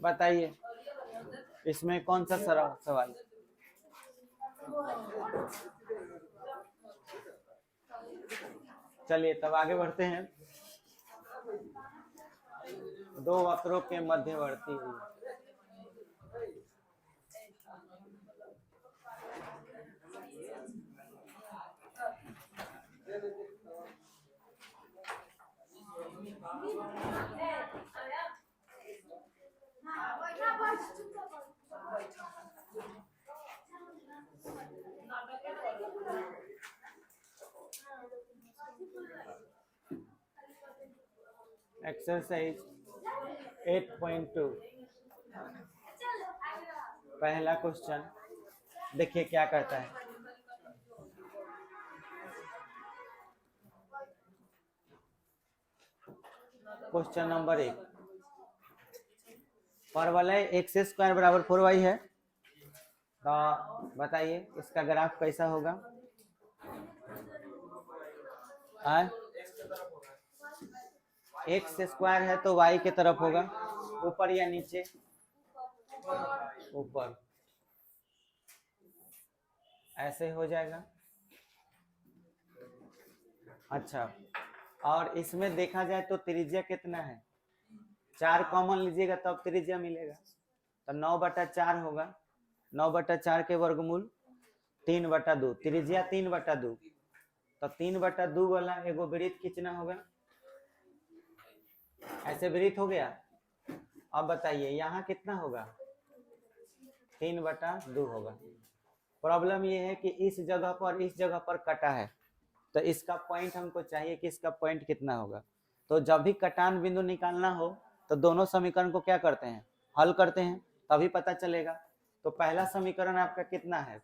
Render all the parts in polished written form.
बताइए इसमें कौन सा सवाल? चलिए तब आगे बढ़ते हैं। दो वक्रों के मध्यवर्ती हुई। एक्सरसाइज 8.2 पहला क्वेश्चन देखिए क्या कहता है। क्वेश्चन नंबर 1, परवलय एक्स स्क्वायर बराबर 4y है, तो बताइए इसका ग्राफ कैसा होगा? एक्स स्क्वायर है तो y के तरफ होगा, ऊपर या नीचे? ऊपर। ऐसे हो जाएगा। अच्छा, और इसमें देखा जाए तो त्रिज्या कितना है? 4 कॉमन लीजिएगा तब त्रिज्या मिलेगा, तो 9/4 होगा। 9/4 के वर्गमूल 3/2, त्रिज्या 3/2, तो 3/2 वाला एगो वृत्त खींचना होगा। ऐसे वृत्त हो गया। अब बताइए यहाँ कितना होगा? 3/2 होगा। प्रॉब्लम ये है कि इस जगह पर कटा है, तो इसका पॉइंट हमको चाहिए कि इसका पॉइंट कितना होगा। तो जब भी कटान बिंदु निकालना हो तो दोनों समीकरण को क्या करते हैं? हल करते हैं, तभी पता चलेगा। तो पहला समीकरण आपका कितना है?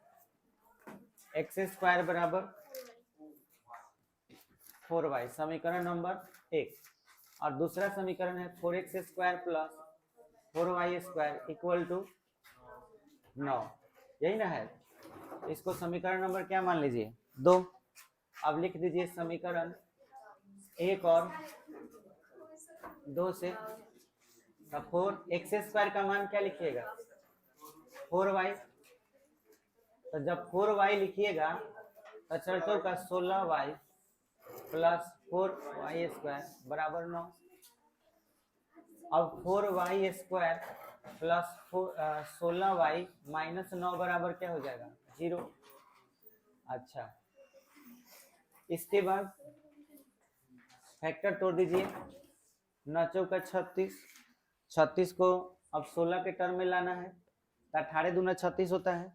एक्स स्क्वायर बराबर 4y, समीकरण नंबर 1। और दूसरा समीकरण है 4x square plus 4y square equal to 9, यही ना है? इसको समीकरण नंबर क्या मान लीजिए? 2। अब लिख दीजिए समीकरण 1 और 2 से। 4x स्क्वायर का मान क्या लिखिएगा? 4y। तो जब 4y लिखिएगा तो 4 का 16y प्लस 4y स्क्वायर बराबर 9। अब 4y square plus 16y minus 9 बराबर क्या हो जाएगा? 0। अच्छा, इसके बाद फैक्टर तोड़ दीजिए। 9 चौका 36, 36 को अब 16 के टर्म में लाना है, तो 18 दूना 36 होता है।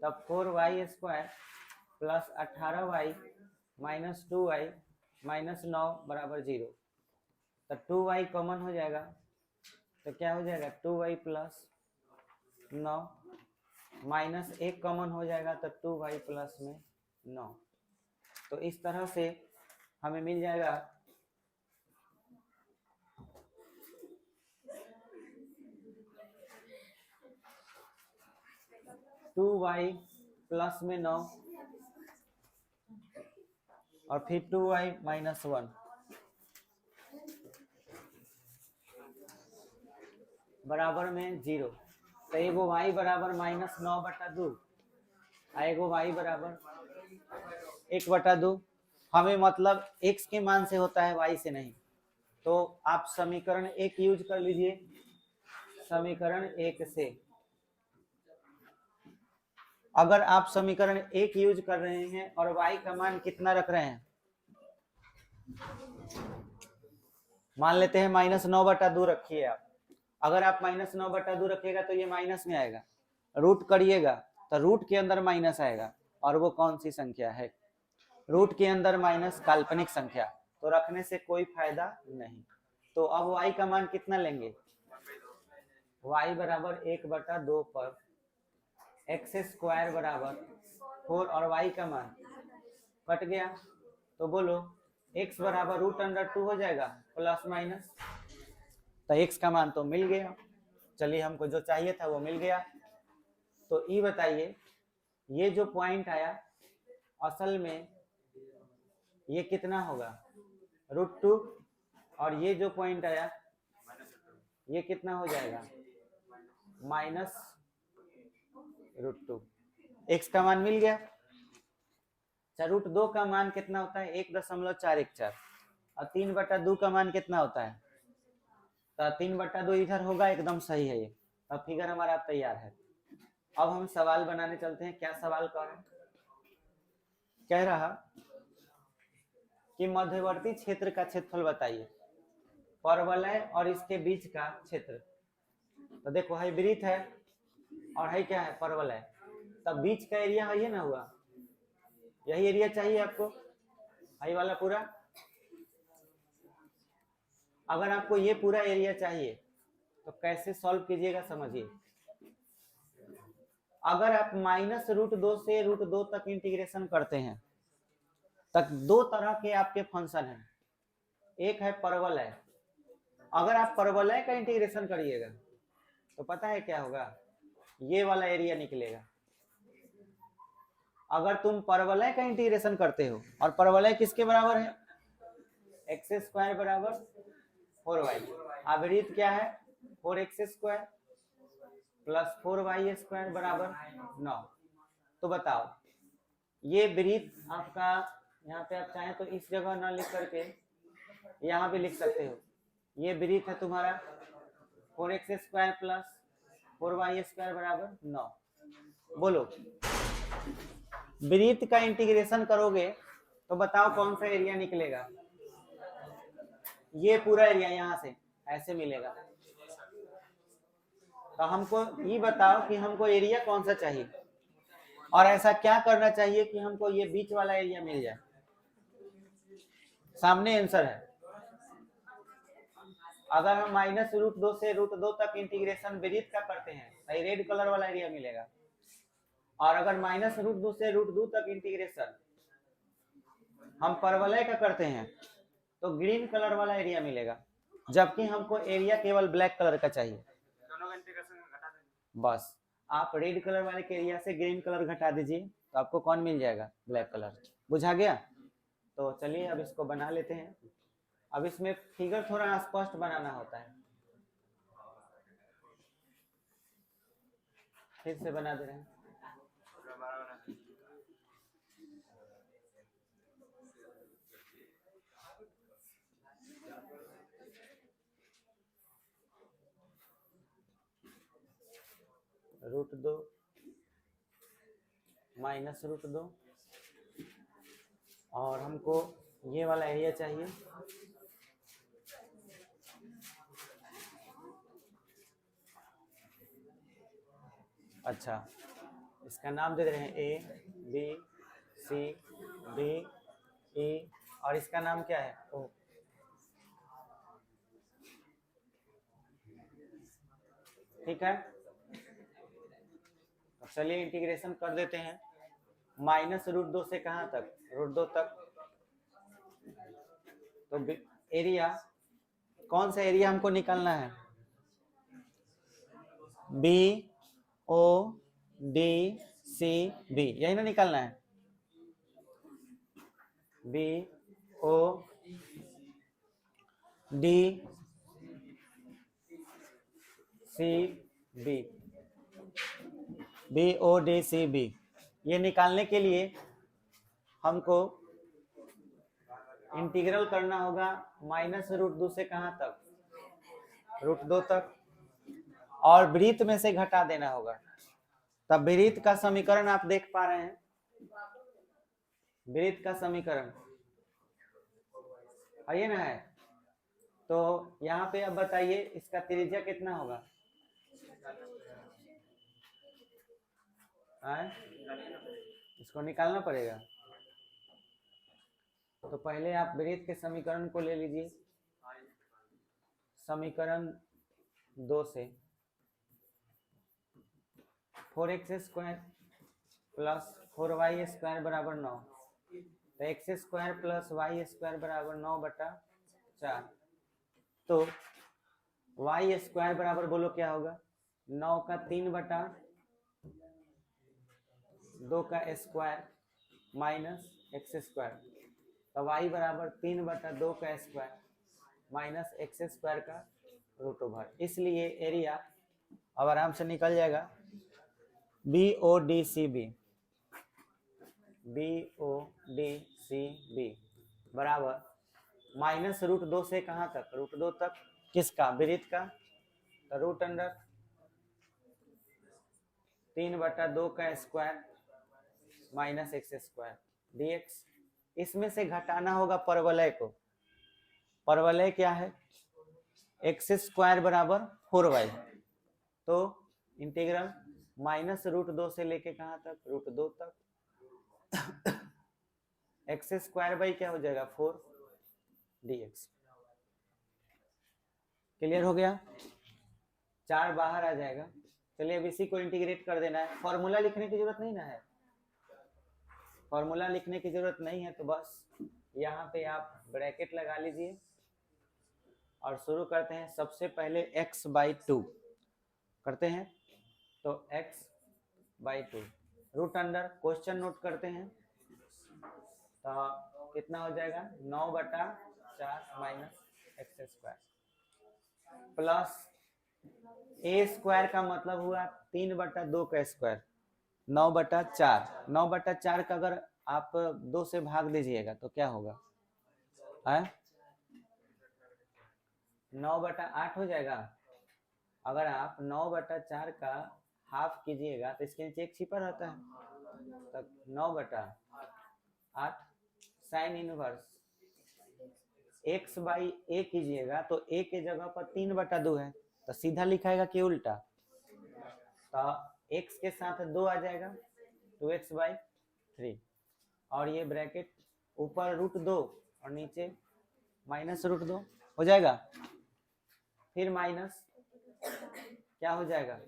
तब 4y square plus 18y minus 2y minus 9 बराबर 0। तो 2y कॉमन हो जाएगा, तो क्या हो जाएगा? 2y प्लस 9 माइनस 1 कॉमन हो जाएगा, तो 2y प्लस में 9। तो इस तरह से हमें मिल जाएगा 2y प्लस में 9 और फिर 2y माइनस 1 बराबर में 0। तो एगो y बराबर माइनस 9/2, एगो y बराबर 1/2। हमें मतलब x के मान से होता है, y से नहीं। तो आप समीकरण 1 यूज कर लीजिए। समीकरण 1 से अगर आप समीकरण 1 यूज कर रहे हैं और y का मान कितना रख रहे हैं? मान लेते हैं माइनस 9/2 रखिए आप। अगर आप माइनस 9/2 रखिएगा तो ये माइनस में आएगा, रूट करिएगा तो रूट के अंदर माइनस आएगा, और वो कौन सी संख्या है? रूट के अंदर माइनस काल्पनिक संख्या, तो रखने से कोई फायदा नहीं। तो अब y का मान कितना लेंगे? y बराबर 1/2 पर एक्स स्क्वायर बराबर 4 और y का मान कट गया, तो बोलो x बराबर √2 हो जाएगा प्लस माइनस। तो x का मान तो मिल गया। चलिए, हमको जो चाहिए था वो मिल गया। तो ये बताइए, ये जो पॉइंट आया असल में ये कितना होगा? √2, और ये जो पॉइंट आया ये कितना हो जाएगा माइनस √2। एक्स का मान मिल गया। अच्छा √2 का मान कितना होता है 1.414 और 3/2 का मान कितना होता है तो 3/2 इधर होगा, एकदम सही है ये। अब फिगर हमारा तैयार है। अब हम सवाल बनाने चलते हैं। क्या सवाल कह रहा कि मध्यवर्ती क्षेत्र का क्षेत्रफल बताइए, परवलय और इसके बीच का क्षेत्र। तो देखो है वृत्त है और है क्या है परवलय, तब बीच का एरिया है ये ना हुआ, यही एरिया चाहिए आपको, आई वाला पूरा। अगर आपको ये पूरा एरिया चाहिए तो कैसे सॉल्व कीजिएगा समझिए। अगर आप -√2 से √2 तक इंटीग्रेशन करते हैं तक दो तरह के आपके फंक्शन हैं, एक है परवलय। अगर आप परवलय का इंटीग्रेशन करिएगा तो पता है क्या होगा, ये वाला एरिया निकलेगा। अगर तुम परवलय का इंटीग्रेशन करते हो और परवलय किसके बराबर है x² बराबर 4y, आवृत्त क्या है 4x² प्लस 4y² बराबर 9। तो बताओ ये वृत्त आपका, यहाँ पे आप चाहें तो इस जगह ना लिख करके यहाँ भी लिख सकते हो, ये वृत्त है तुम्हारा 4x² प्लस 4y² बराबर 9। बोलो वृत्त का इंटीग्रेशन करोगे तो बताओ कौन सा एरिया निकलेगा, ये पूरा एरिया यहाँ से ऐसे मिलेगा। तो हमको ये बताओ कि हमको एरिया कौन सा चाहिए और ऐसा क्या करना चाहिए कि हमको ये बीच वाला एरिया मिल जाए। सामने आंसर है। अगर हम -√2 से √2 तक इंटीग्रेशन वृत्त का करते हैं तो रेड कलर वाला एरिया मिलेगा, और अगर -√2 से √2 तक इंटीग्रेशन हम परवलय का करते हैं तो ग्रीन कलर वाला एरिया मिलेगा, जबकि हमको एरिया केवल ब्लैक कलर का चाहिए। दोनों का इंटीग्रेशन घटा देंगे, बस आप रेड कलर वाले के एरिया से ग्रीन कलर घटा दीजिए तो आपको कौन मिल जाएगा ब्लैक कलर। बुझा गया? तो चलिए अब इसको बना लेते हैं। अब इसमें फिगर थोड़ा स्पष्ट बनाना होता है, फिर से बना दे रहे हैं। √2 -√2 और हमको ये वाला एरिया चाहिए, अच्छा इसका नाम दे रहे हैं A, B, C, D, E और इसका नाम क्या है O। ठीक है, चलिए इंटीग्रेशन कर देते हैं। -√2 से कहाँ तक √2 तक, तो एरिया कौन सा एरिया हमको निकालना है BODCB, यही ना निकालना है BODCB। ये निकालने के लिए हमको इंटीग्रल करना होगा -√2 से कहाँ तक √2 तक, और वृत्त में से घटा देना होगा। तब वृत्त का समीकरण आप देख पा रहे हैं, वृत्त का समीकरण आइए ना है। तो यहाँ पे अब बताइए इसका त्रिज्या कितना होगा, इसको निकालना पड़ेगा। तो पहले आप वृत्त के समीकरण को ले लीजिए, समीकरण 2 से 4x² प्लस 4y² बराबर 9, तो x² प्लस y² बराबर 9/4। तो y² बराबर बोलो क्या होगा 9 का 3/2 का स्क्वायर माइनस x², तो y बराबर 3/2 का स्क्वायर माइनस x² का रूट ओवर, इसलिए एरिया अब आराम से निकल जाएगा BODCB, BODCB बराबर माइनस रूट 2 से कहाँ तक, रूट 2 तक, किसका, वृत्त का, तो रूट अंडर 3/2 का square minus x square dx। इसमें से घटाना होगा परवलय को, परवलय क्या है, एक्स स्क्वायर बराबर 4y, तो इंटीग्रल माइनस रूट 2 से लेके कहाँ तक, रूट 2 तक, एक्स स्क्वायर बाई क्या हो जाएगा 4 dx। क्लियर हो गया, 4 बाहर आ जाएगा। चलिए अब इसी को इंटीग्रेट कर देना है, फॉर्मूला लिखने की जरूरत नहीं ना है, फॉर्मूला लिखने की जरूरत नहीं है, तो बस यहाँ पे आप ब्रैकेट लगा लीजिए और शुरू करते हैं। सबसे पहले x/2 करते हैं, तो x/2 root under question note करते हैं, तो कितना हो जाएगा 9/4 माइनस एक्स स्क्वायर प्लस ए स्क्वायर का मतलब हुआ 3/2 का स्क्वायर, 9/4, 9/4 का अगर आप 2 से भाग दीजिएगा तो क्या होगा, 9/8 हो जाएगा। अगर आप 9/4 का हाफ कीजिएगा तो इसके नीचे एक छिपा रहता है, तब 9/8 साइन इनवर्स x/a कीजिएगा तो a के जगह पर 3/2 है, तो सीधा लिखाएगा कि उल्टा, तो x के साथ 2 आ जाएगा 2x/3, और ये ब्रैकेट ऊपर रूट 2 और नीचे माइनस रूट 2 हो जाएगा। फिर माइनस क्या हो जाएगा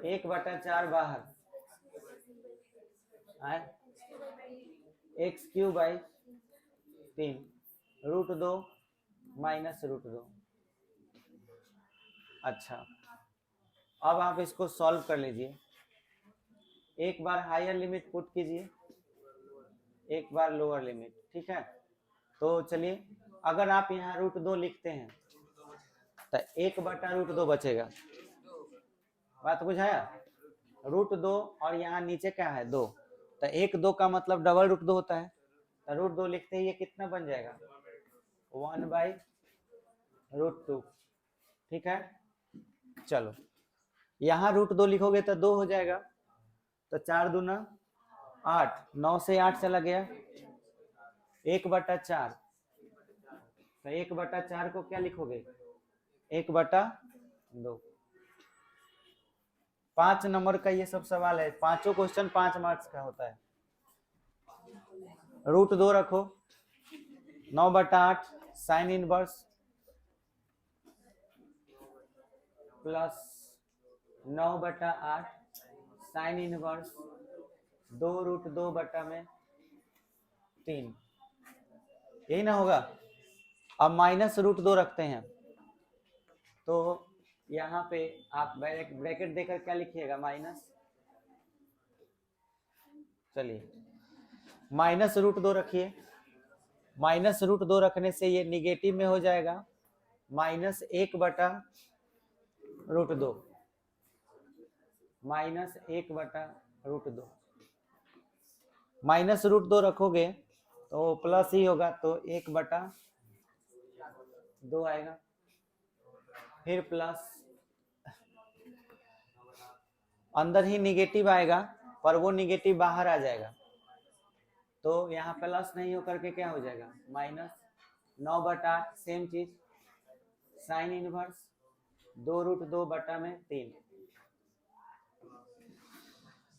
1/4 बाहर, x³/3 रूट 2 माइनस रूट 2। अच्छा, अब आप इसको सॉल्व कर लीजिए, एक बार हायर लिमिट पुट कीजिए, एक बार लोअर लिमिट, ठीक है। तो चलिए अगर आप यहाँ रूट 2 लिखते हैं तो 1/√2 बचेगा, बात बुझाया, रूट 2 और यहाँ नीचे क्या है 2, तो 1/2 का मतलब डबल रूट 2 होता है, तो रूट 2 लिखते ही ये कितना बन जाएगा 1/√2, ठीक है। चलो यहाँ रूट 2 लिखोगे तो 2 हो जाएगा, तो 4 दूना 8, 9 से 8 चला गया 1/4, तो 1/4 को क्या लिखोगे 1/2। 5 नंबर का ये सब सवाल है, पांचों क्वेश्चन 5 मार्क्स का होता है। रूट 2 रखो, 9/8 sine inverse plus 9/8 sine inverse 2√2/3, यही ना होगा। अब माइनस रूट 2 रखते हैं, तो यहाँ पे आप ब्रैकेट देकर क्या लिखिएगा माइनस, चलिए माइनस रूट 2 रखिए, माइनस रूट 2 रखने से ये निगेटिव में हो जाएगा माइनस 1/√2, माइनस 1/√2, माइनस रूट 2 रखोगे तो प्लस ही होगा, तो 1/2 आएगा, फिर प्लस अंदर ही निगेटिव आएगा पर वो निगेटिव बाहर आ जाएगा, तो यहाँ प्लस नहीं होकर के क्या हो जाएगा माइनस 9/8 सेम चीज साइन इनवर्स 2√2/3,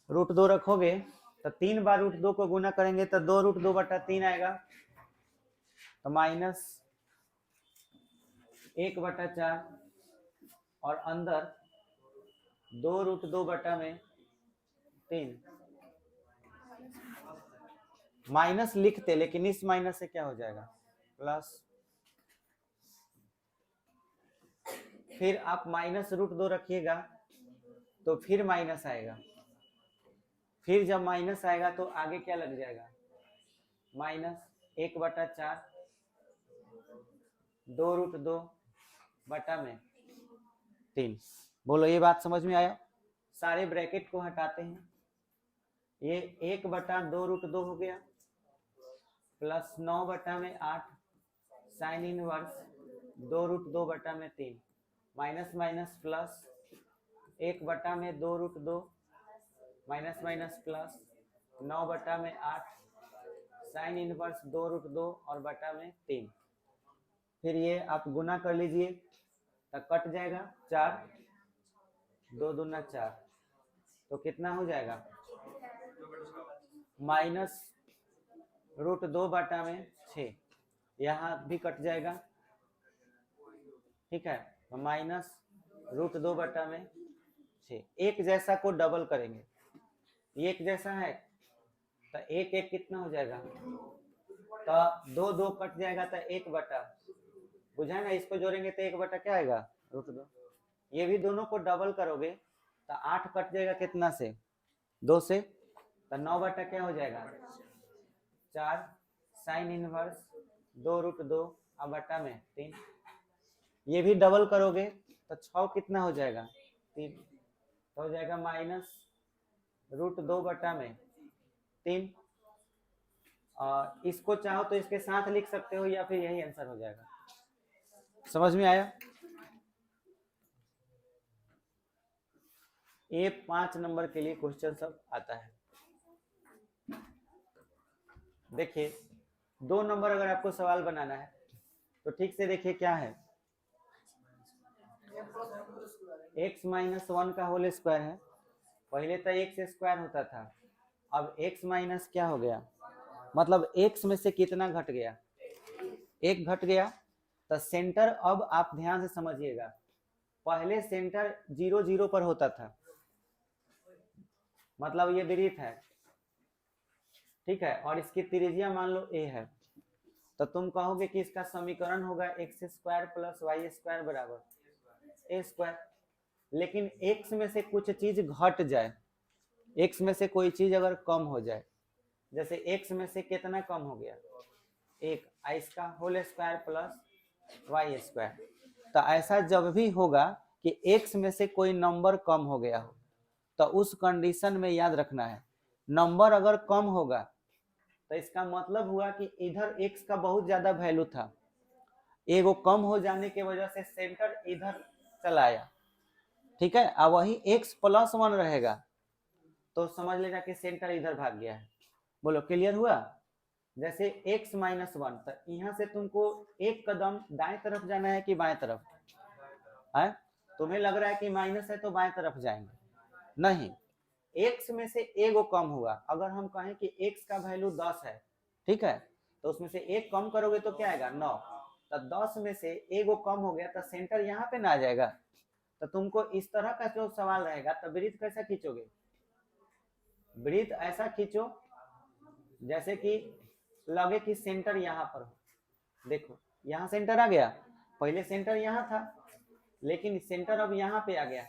रूट 2 रखोगे तो 3 बार रूट 2 को गुना करेंगे तो 2√2/3 आएगा, तो माइनस 1/4 और अंदर 2√2/3 माइनस लिखते, लेकिन इस माइनस से क्या हो जाएगा प्लस, फिर आप माइनस रूट 2 रखिएगा तो फिर माइनस आएगा, फिर जब माइनस आएगा तो आगे क्या लग जाएगा माइनस 1/4 2√2/3। बोलो ये बात समझ में आया? सारे ब्रैकेट को हटाते हैं, ये 1/2√2 हो गया plus 9/8 sine inverse 2√2/3 minus minus plus 1/2√2 minus minus plus 9/8 sine inverse 2√2 और बटा में 3। फिर ये आप गुना कर लीजिए तो कट जाएगा 4, 2 दूना 4, तो कितना हो जाएगा -√2/6। यहाँ भी कट जाएगा, ठीक है, तो -√2/6। एक जैसा को डबल करेंगे, ये एक जैसा है तो एक एक कितना हो जाएगा, तो 2 2 कट जाएगा तो 1/, बुझा ना, इसको जोड़ेंगे तो 1/, क्या आएगा √2। ये भी दोनों को डबल करोगे तो 8 कट जाएगा कितना से, 2 से, तो 9/, क्या हो जाएगा 4 साइन इनवर्स 2√2 और बटा में 3। ये भी डबल करोगे तो 6 कितना हो जाएगा 3, तो हो जाएगा -√2/3। इसको चाहो तो इसके साथ लिख सकते हो या फिर यही आंसर हो जाएगा। समझ में आया? ये 5 नंबर के लिए क्वेश्चन सब आता है। देखिए 2 नंबर अगर आपको सवाल बनाना है तो ठीक से देखिए क्या है, x-1 का होल स्क्वायर है। पहले तो x स्क्वायर होता था, अब x माइनस क्या हो गया, मतलब x में से कितना घट गया, 1 घट गया। तो सेंटर अब आप ध्यान से समझिएगा, पहले सेंटर 0 0 पर होता था, मतलब ये वृत्त है, ठीक है, और इसकी त्रिज्या मान लो a है, तो तुम कहोगे कि इसका समीकरण होगा x² + y² बराबर a²। लेकिन x में से कुछ चीज घट जाए, x में से कोई चीज अगर कम हो जाए, जैसे x में से कितना कम हो गया 1, इसका होल स्क्वायर प्लस y²। तो ऐसा जब भी होगा कि x में से कोई नंबर कम हो गया हो, तो उस कंडीशन में याद रखना है, नंबर अगर कम होगा तो इसका मतलब हुआ कि इधर x का बहुत ज्यादा वैल्यू था, एगो कम हो जाने की वजह से सेंटर इधर चला आया, ठीक है, अब वही x+1 रहेगा तो समझ लेना कि सेंटर इधर भाग गया है। बोलो क्लियर हुआ? जैसे x-1, तो यहाँ से तुमको एक कदम दाएं तरफ जाना है कि बाएं तरफ है? तुम्हें लग रहा है कि माइनस है तो बाएं तरफ जाएंगे, नहीं, x में से एगो कम हुआ। अगर हम कहें कि x का वैल्यू 10 है, ठीक है, तो उसमें से एक कम करोगे तो क्या आएगा 9, तो 10 में से एगो कम हो गया तो सेंटर यहाँ पे ना आ जाएगा। तो तुमको इस तरह का जो सवाल रहेगा तो वृत्त कैसा खींचोगे, वृत्त ऐसा खींचो जैसे कि लगे कि सेंटर यहाँ पर हो। देखो यहाँ सेंटर आ गया, पहले सेंटर यहाँ था लेकिन सेंटर अब यहाँ पे आ गया,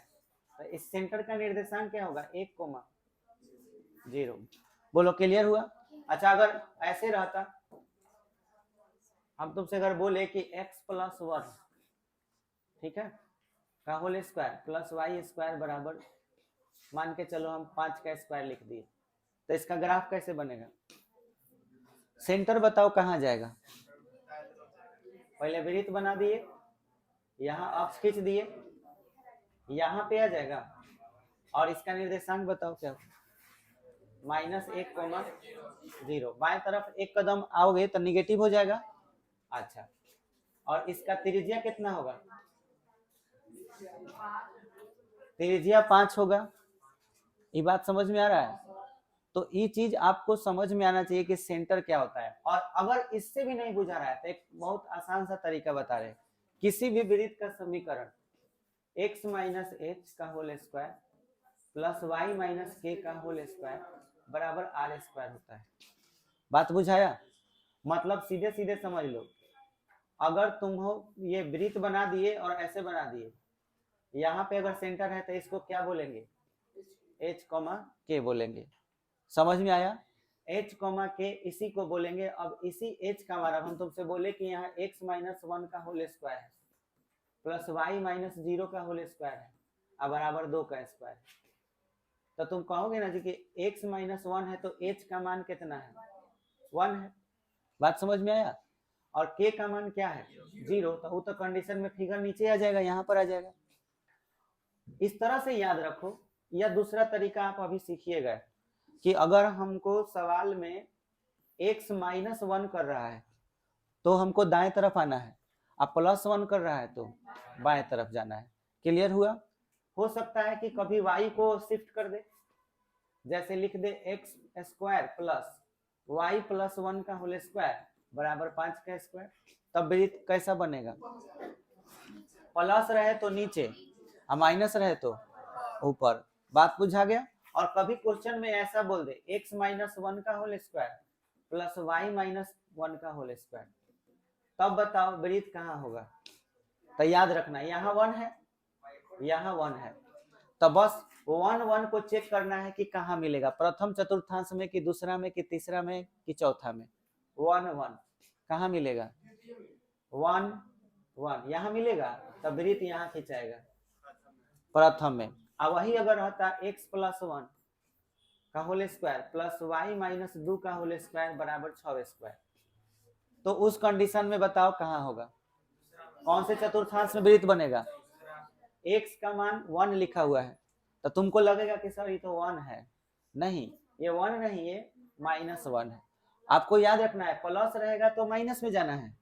तो इस सेंटर का निर्देशांक क्या होगा 1,0। बोलो क्लियर हुआ? अच्छा अगर ऐसे रहता, हम तुमसे अगर बोले कि x+1, ठीक है, का होल स्क्वायर प्लस y² बराबर, मान के चलो हम 5 का स्क्वायर लिख दिए, तो इसका ग्राफ कैसे बनेगा, सेंटर बताओ कहाँ जाएगा, पहले वृत्त बना दिए, यहाँ अक्ष खींच दिए, यहाँ पे आ जाएगा, और इसका निर्देशांक बताओ क्या, -1,0। बाएं तरफ एक कदम आओगे तो निगेटिव हो जाएगा। अच्छा, और इसका त्रिज्या कितना होगा, त्रिज्या 5 होगा। ये बात समझ में आ रहा है? तो ये चीज आपको समझ में आना चाहिए कि सेंटर क्या होता है। और अगर इससे भी नहीं बुझा रहा है तो एक बहुत आसान सा तरीका बता रहे, किसी भी वृत्त का समीकरण x - h का whole square plus y - k का होल स्क्वायर बराबर r² होता है। बात बुझाया? मतलब सीधे सीधे समझ लो, अगर तुम हो ये वृत्त बना दिए और ऐसे बना दिए, यहाँ पे अगर सेंटर है तो इसको क्या बोलेंगे, h, k बोलेंगे। समझ में आया? h कॉमा के इसी को बोलेंगे। अब इसी h का मान हम तुमसे बोले कि यहाँ x माइनस 1 का होल स्क्वायर है प्लस y माइनस 0 का होल स्क्वायर है और बराबर 2 का स्क्वायर। तो तुम कहोगे ना जी कि x माइनस 1 है तो h का मान कितना है 1 है। बात समझ में आया। और k का मान क्या है 0। तो वो तो कंडीशन में फिगर नीचे आ जाएगा, यहाँ पर आ जाएगा। इस तरह से याद रखो। या दूसरा तरीका आप अभी सीखिएगा कि अगर हमको सवाल में x माइनस 1 कर रहा है तो हमको दाएं तरफ आना है, अब प्लस 1 कर रहा है तो बाएं तरफ जाना है। क्लियर हुआ। हो सकता है कि कभी y को शिफ्ट कर दे, जैसे लिख दे x square plus y plus 1 का होल स्क्वायर बराबर 5 का स्क्वायर। तब वृत्त कैसा बनेगा, प्लस रहे तो नीचे और माइनस रहे तो ऊपर। बात बुझा गया। और कभी क्वेश्चन में ऐसा बोल दे x माइनस 1 का whole square plus y minus 1 का होल स्क्वायर, तब बताओ वृत्त कहाँ होगा। तो याद रखना यहाँ 1 है, यहाँ 1 है, तो बस 1 1 को चेक करना है कि कहाँ मिलेगा, प्रथम चतुर्थांश में कि दूसरा में कि तीसरा में कि चौथा में। 1 1 कहाँ मिलेगा 1 1 यहाँ मिलेगा, तब वृत्त यहाँ खिंचाएगा प्रथम में। अब वही अगर रहता x प्लस 1 का whole square plus y minus 2 का होल स्क्वायर बराबर 6 स्क्वायर, तो उस कंडीशन में बताओ कहाँ होगा, कौन से चतुर्थांश में वृत्त बनेगा। x का मान 1 लिखा हुआ है तो तुमको लगेगा कि सर ये तो 1 है, नहीं ये 1 नहीं, ये माइनस 1 है। आपको याद रखना है प्लस रहेगा तो माइनस में जाना है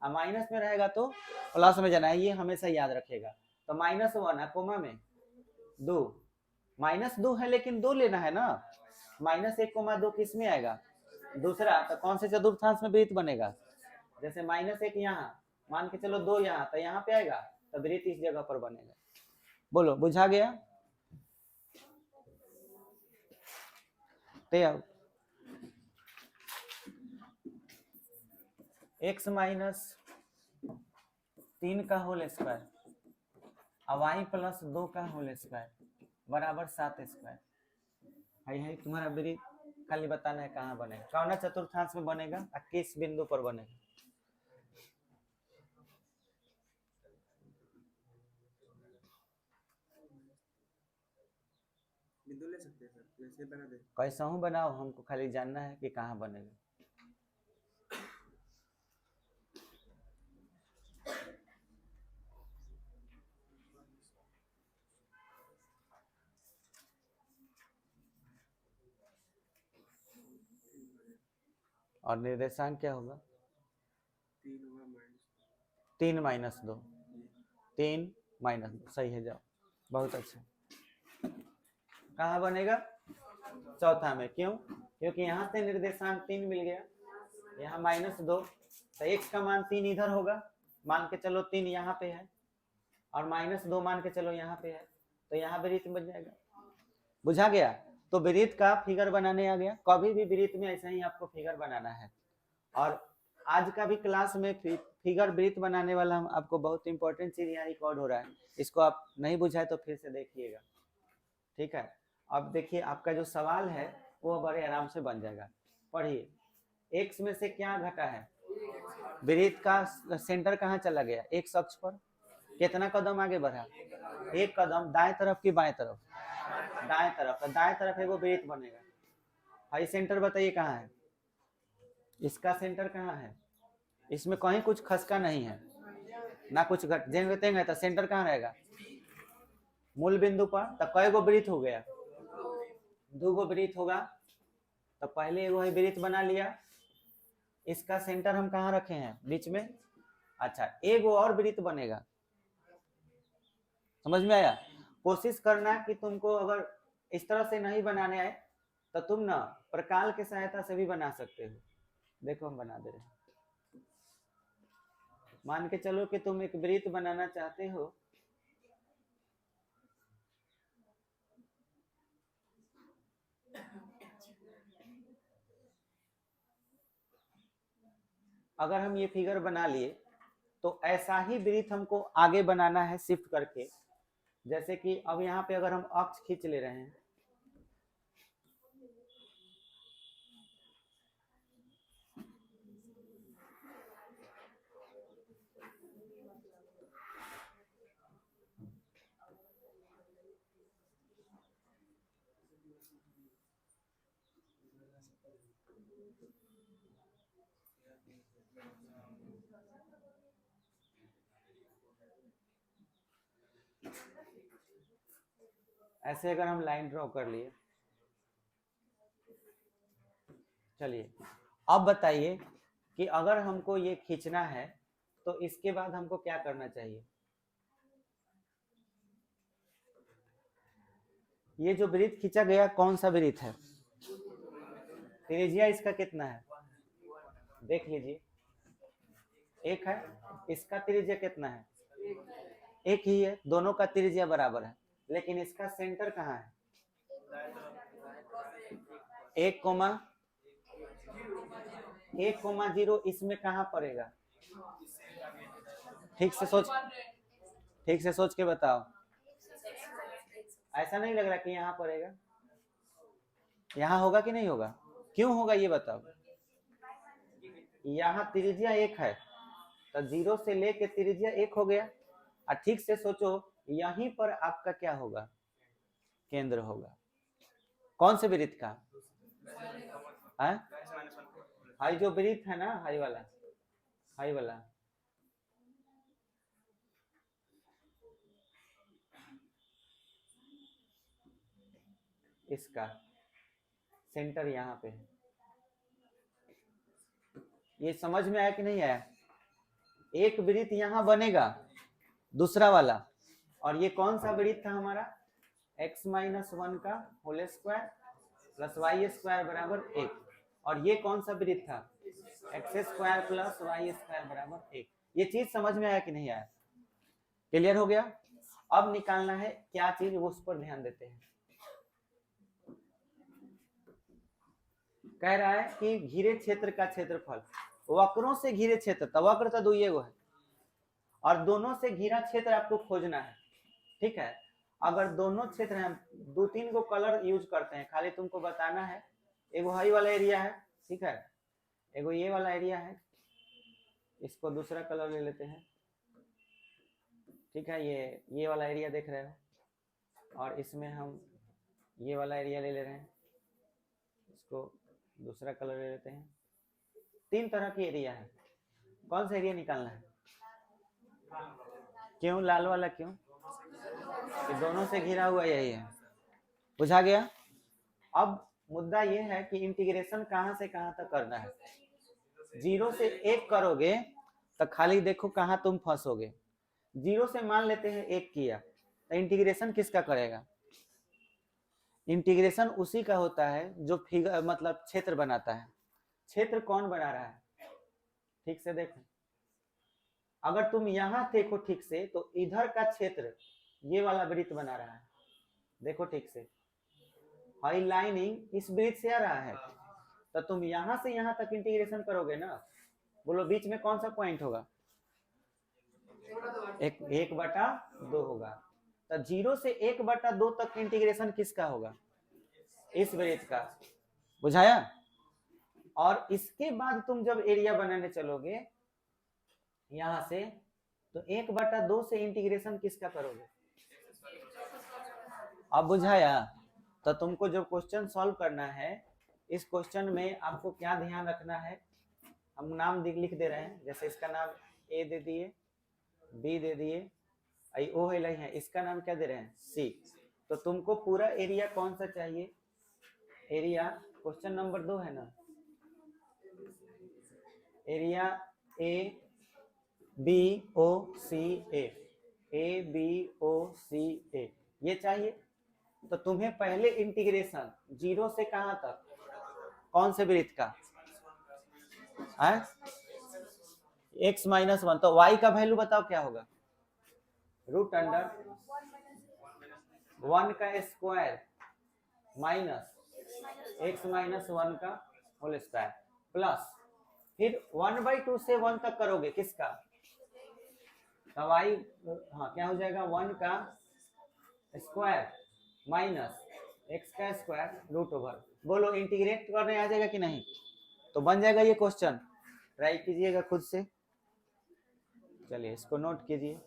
और माइनस में रहेगा तो प्लस में जाना है, ये हमेशा याद रखेगा। तो माइनस 1 है कोमा में 2, माइनस 2 है लेकिन 2 लेना है ना, माइनस 1 कोमा 2 किस में आएगा दूसरा। तो कौन से चतुर्थांश में वृत्त बनेगा, जैसे माइनस 1 यहाँ मान के चलो 2 यहाँ, तो यहाँ पे आएगा तो वृत्त इस जगह पर बनेगा। बोलो बुझा गया। तो x माइनस 3 का होल स्क्वायर और y प्लस 2 का होल स्क्वायर बराबर 7 स्क्वायर है तुम्हारा वृत्त। खाली बताना है कहाँ बनेगा, कौन चतुर्थांश में बनेगा और किस बिंदु पर बनेगा। बिंदु ले सकते हैं सर, वैसे बना दे। कैसा हूँ बनाओ, हमको खाली जानना है कि कहाँ बनेगा। और निर्देशांक क्या होगा 3 माइनस 2, 3 माइनस 2 सही है। जाओ बहुत अच्छा। कहाँ बनेगा चौथा में, क्यों, क्योंकि यहाँ से निर्देशांक 3 मिल गया, यहाँ माइनस 2, तो x का मान 3 इधर होगा, मान के चलो 3 यहाँ पे है और माइनस 2 मान के चलो यहाँ पे है, तो यहाँ वृत्त बन जाएगा। बुझा गया। तो वृत्त का फिगर बनाने आ गया। कभी भी वृत्त में ऐसा ही आपको फिगर बनाना है। और आज का भी क्लास में फिगर वृत्त बनाने वाला हम आपको बहुत इंपॉर्टेंट चीज यहाँ रिकॉर्ड हो रहा है, इसको आप नहीं बुझाए तो फिर से देखिएगा, ठीक है। अब देखिए आपका जो सवाल है वो बड़े आराम से बन जाएगा। पढ़िए, x में से क्या घटा है, वृत्त का सेंटर कहाँ चला गया, x अक्ष पर कितना कदम आगे बढ़ा, 1 कदम, दाएं तरफ की बाएं तरफ, दाएं तरफ। तो दाएं तरफ एगो वृत्त बनेगा। भाई सेंटर बताइए कहाँ है, इसका सेंटर कहाँ है, इसमें कहीं कुछ खसका नहीं है ना कुछ घट जेंगे, तो सेंटर कहाँ रहेगा मूल बिंदु पर। तो कई गो वृत्त हो गया, 2 गो वृत्त होगा। तो पहले एगो है वृत्त बना लिया, इसका सेंटर हम कहाँ रखे हैं बीच में। अच्छा एगो और वृत्त बनेगा, समझ में आया। कोशिश करना कि तुमको अगर इस तरह से नहीं बनाने आए तो तुम ना प्रकाल की सहायता से भी बना सकते हो। देखो हम बना दे रहे हैं। मान के चलो कि तुम एक वृत्त बनाना चाहते हो, अगर हम ये फिगर बना लिए तो ऐसा ही वृत्त हमको आगे बनाना है शिफ्ट करके। जैसे कि अब यहाँ पे अगर हम अक्ष खींच ले रहे हैं, ऐसे अगर हम लाइन ड्रॉ कर लिए, चलिए अब बताइए कि अगर हमको ये खींचना है तो इसके बाद हमको क्या करना चाहिए। ये जो वृत्त खींचा गया कौन सा वृत्त है, त्रिज्या इसका कितना है, देख लीजिए, एक है, इसका त्रिज्या कितना है, एक ही है, दोनों का त्रिज्या बराबर है, लेकिन इसका सेंटर कहाँ है, 1,0 इसमें कहाँ पड़ेगा, ठीक से सोच के बताओ। ऐसा नहीं लग रहा कि यहाँ पड़ेगा, यहाँ होगा कि नहीं होगा, क्यों होगा ये बताओ। यहाँ त्रिज्या 1 है तो 0 से लेके त्रिज्या 1 हो गया, और ठीक से सोचो यहीं पर आपका क्या होगा, केंद्र होगा, कौन से वृत्त का, हाई जो वृत्त है ना, हाई वाला, इसका सेंटर यहाँ पे है। ये समझ में आया कि नहीं आया, एक वृत्त यहाँ बनेगा दूसरा वाला, और ये कौन सा वृत्त था हमारा, x-1 का whole square plus y square बराबर 1, और ये कौन सा वृत्त था, x square plus y square बराबर 1। ये चीज समझ में आया कि नहीं आया, क्लियर हो गया। अब निकालना है क्या चीज, वो उस पर ध्यान देते हैं। कह रहा है कि घिरे क्षेत्र का क्षेत्रफल, वक्रों से घिरे क्षेत्र, तो वक्र तो दुइये गो है और दोनों से घिरा क्षेत्र आपको खोजना है, ठीक है। अगर दोनों क्षेत्र हैं, 2-3 गो कलर यूज करते हैं, खाली तुमको बताना है, एगो हाई वाला एरिया है, ठीक है, एगो ये वाला एरिया है, इसको दूसरा कलर ले लेते हैं, ठीक है, ये वाला एरिया देख रहे हो, और इसमें हम ये वाला एरिया ले रहे हैं, इसको दूसरा कलर ले लेते हैं। 3 तरह की एरिया है, कौन सा एरिया निकालना है, क्यों लाल वाला, क्यों, कि दोनों से घिरा हुआ यही है, बुझा गया। अब मुद्दा ये है कि इंटीग्रेशन कहां से कहां तक करना है, 0 से 1 करोगे तो खाली देखो कहां तुम फंसोगे। 0 से मान लेते हैं 1 किया तो इंटीग्रेशन किसका करेगा, इंटीग्रेशन उसी का होता है जो फिगर मतलब क्षेत्र बनाता है। क्षेत्र कौन बना रहा है, ठीक से देखो, अगर तुम यहां देखो ठीक से तो इधर का क्षेत्र ये वाला वृत्त बना रहा है, देखो ठीक से, हाई लाइनिंग इस वृत्त से आ रहा है, तो तुम यहां से यहां तक इंटीग्रेशन करोगे ना, बोलो बीच में कौन सा पॉइंट होगा, 1/2 होगा, तो 0 से 1/2 तक इंटीग्रेशन किसका होगा, इस वृत्त का, बुझाया। और इसके बाद तुम जब एरिया बनाने चलोगे यहां से, तो 1/2 से इंटीग्रेशन किसका करोगे, अब बुझाया। तो तुमको जब क्वेश्चन सॉल्व करना है, इस क्वेश्चन में आपको क्या ध्यान रखना है, हम नाम लिख दे रहे हैं, जैसे इसका नाम ए दे दिए, बी दे दिए, ओ है, इसका नाम क्या दे रहे हैं, सी। तो तुमको पूरा एरिया कौन सा चाहिए, एरिया क्वेश्चन नंबर 2 है ना, एरिया ए बी ओ सी ए ये चाहिए। तो तुम्हें पहले इंटीग्रेशन 0 से कहां तक, कौन से वृत्त का, x-1, तो y का वैल्यू बताओ क्या होगा, √1 का स्क्वायर माइनस x-1 का होल स्क्वायर प्लस फिर 1/2 से 1 तक करोगे किसका, तो y हाँ क्या हो जाएगा, 1 का स्क्वायर माइनस x का स्क्वायर √, बोलो इंटीग्रेट करने आ जाएगा कि नहीं, तो बन जाएगा ये क्वेश्चन, ट्राई कीजिएगा खुद से, चलिए इसको नोट कीजिए।